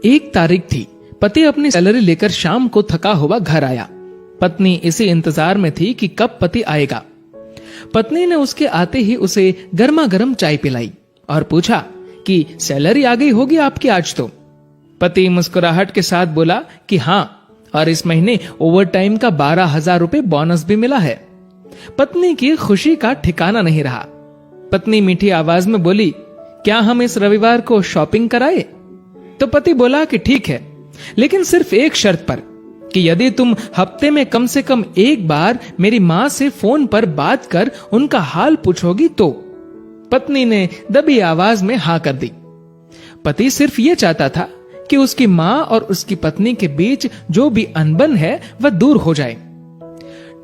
एक तारीख थी। पति अपनी सैलरी लेकर शाम को थका हुआ घर आया। पत्नी इसी इंतजार में थी कि कब पति आएगा। पत्नी ने उसके आते ही उसे गर्मा गर्म चाय पिलाई और पूछा कि सैलरी आ गई होगी आपकी आज तो। पति मुस्कुराहट के साथ बोला कि हाँ, और इस महीने ओवर टाइम का 12,000 रुपए बोनस भी मिला है। पत्नी की खुशी का ठिकाना नहीं रहा। पत्नी मीठी आवाज में बोली, क्या हम इस रविवार को शॉपिंग कराए? तो पति बोला कि ठीक है, लेकिन सिर्फ एक शर्त पर, कि यदि तुम हफ्ते में कम से कम एक बार मेरी माँ से फोन पर बात कर उनका हाल पूछोगी तो। पत्नी ने दबी आवाज में हाँ कर दी। पति सिर्फ ये चाहता था कि उसकी माँ और उसकी पत्नी के बीच जो भी अनबन है वह दूर हो जाए।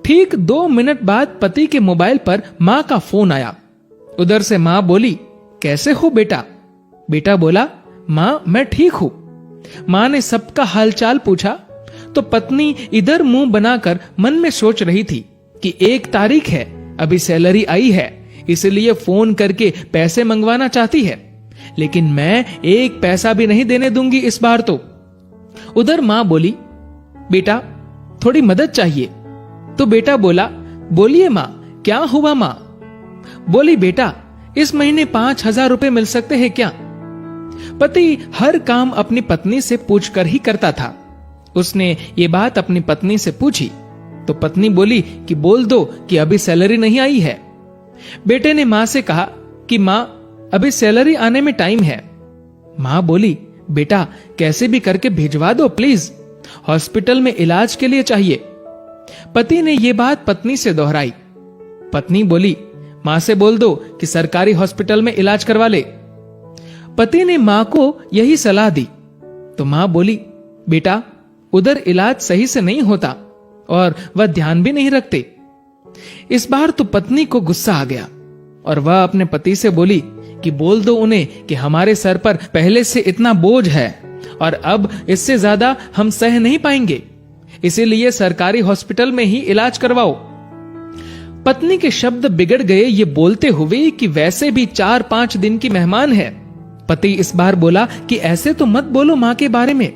ठीक 2 मिनट बाद पति के मोबाइल पर माँ का फोन आया। उधर से माँ बोली, कैसे हो बेटा? बेटा बोला, माँ मैं ठीक हूं। माँ ने सबका हालचाल पूछा तो पत्नी इधर मुंह बनाकर मन में सोच रही थी कि 1 तारीख है, अभी सैलरी आई है, इसलिए फोन करके पैसे मंगवाना चाहती है, लेकिन मैं 1 पैसा भी नहीं देने दूंगी इस बार तो। उधर माँ बोली, बेटा थोड़ी मदद चाहिए। तो बेटा बोला, बोलिए माँ, क्या हुआ माँ? बोली, बेटा इस महीने 5,000 रुपए मिल सकते हैं क्या? पति हर काम अपनी पत्नी से पूछकर ही करता था। उसने ये बात अपनी पत्नी से पूछी तो पत्नी बोली कि बोल दो कि अभी सैलरी नहीं आई है। बेटे ने मां से कहा कि मां अभी सैलरी आने में टाइम है। मां बोली, बेटा कैसे भी करके भिजवा दो प्लीज, हॉस्पिटल में इलाज के लिए चाहिए। पति ने यह बात पत्नी से दोहराई। पत्नी बोली, मां से बोल दो कि सरकारी हॉस्पिटल में इलाज करवा ले। पति ने मां को यही सलाह दी तो मां बोली, बेटा उधर इलाज सही से नहीं होता और वह ध्यान भी नहीं रखते। इस बार तो पत्नी को गुस्सा आ गया और वह अपने पति से बोली कि बोल दो उन्हें कि हमारे सर पर पहले से इतना बोझ है और अब इससे ज्यादा हम सह नहीं पाएंगे, इसीलिए सरकारी हॉस्पिटल में ही इलाज करवाओ। पत्नी के शब्द बिगड़ गए ये बोलते हुए कि वैसे भी 4-5 दिन की मेहमान है। पति इस बार बोला कि ऐसे तो मत बोलो मां के बारे में।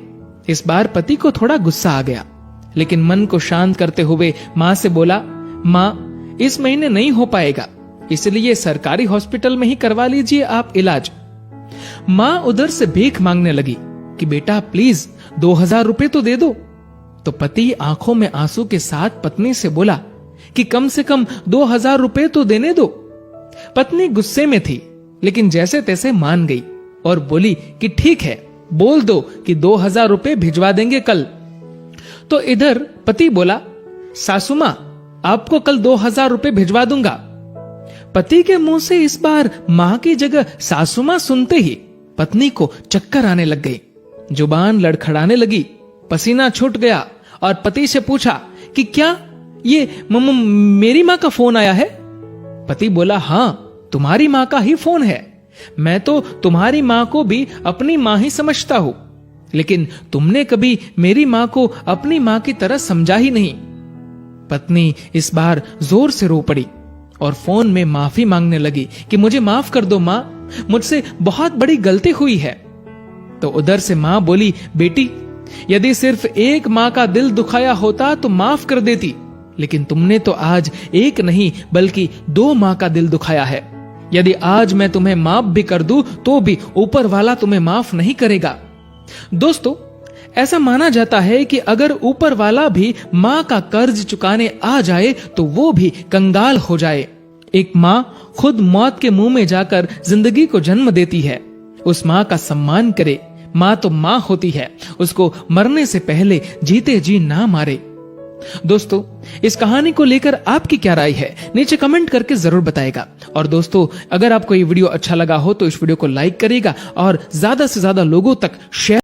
इस बार पति को थोड़ा गुस्सा आ गया, लेकिन मन को शांत करते हुए मां से बोला, मां इस महीने नहीं हो पाएगा, इसलिए सरकारी हॉस्पिटल में ही करवा लीजिए आप इलाज। मां उधर से भीख मांगने लगी कि बेटा प्लीज 2,000 रुपए तो दे दो। तो पति आंखों में आंसू के साथ पत्नी से बोला कि कम से कम 2,000 रुपए तो देने दो। पत्नी गुस्से में थी, लेकिन जैसे तैसे मान गई और बोली कि ठीक है, बोल दो कि 2,000 रुपए भिजवा देंगे कल। तो इधर पति बोला, सासू मां आपको कल 2,000 रुपए भिजवा दूंगा। पति के मुंह से इस बार मां की जगह सासू मां सुनते ही पत्नी को चक्कर आने लग गई, जुबान लड़खड़ाने लगी, पसीना छूट गया और पति से पूछा कि क्या ये मेरी मां का फोन आया है? पति बोला, हाँ तुम्हारी मां का ही फोन है। मैं तो तुम्हारी मां को भी अपनी मां ही समझता हूं, लेकिन तुमने कभी मेरी मां को अपनी मां की तरह समझा ही नहीं। पत्नी इस बार जोर से रो पड़ी और फोन में माफी मांगने लगी कि मुझे माफ कर दो मां, मुझसे बहुत बड़ी गलती हुई है। तो उधर से मां बोली, बेटी यदि सिर्फ एक मां का दिल दुखाया होता तो माफ कर देती, लेकिन तुमने तो आज एक नहीं बल्कि 2 मां का दिल दुखाया है। यदि आज मैं तुम्हें माफ भी कर दूं तो भी ऊपर वाला तुम्हें माफ नहीं करेगा। दोस्तों, ऐसा माना जाता है कि अगर ऊपर वाला भी मां का कर्ज चुकाने आ जाए तो वो भी कंगाल हो जाए। एक मां खुद मौत के मुंह में जाकर जिंदगी को जन्म देती है। उस मां का सम्मान करे। मां तो मां होती है, उसको मरने से पहले जीते जी ना मारे। दोस्तों, इस कहानी को लेकर आपकी क्या राय है नीचे कमेंट करके जरूर बताएगा। और दोस्तों, अगर आपको ये वीडियो अच्छा लगा हो तो इस वीडियो को लाइक करिएगा और ज्यादा से ज्यादा लोगों तक शेयर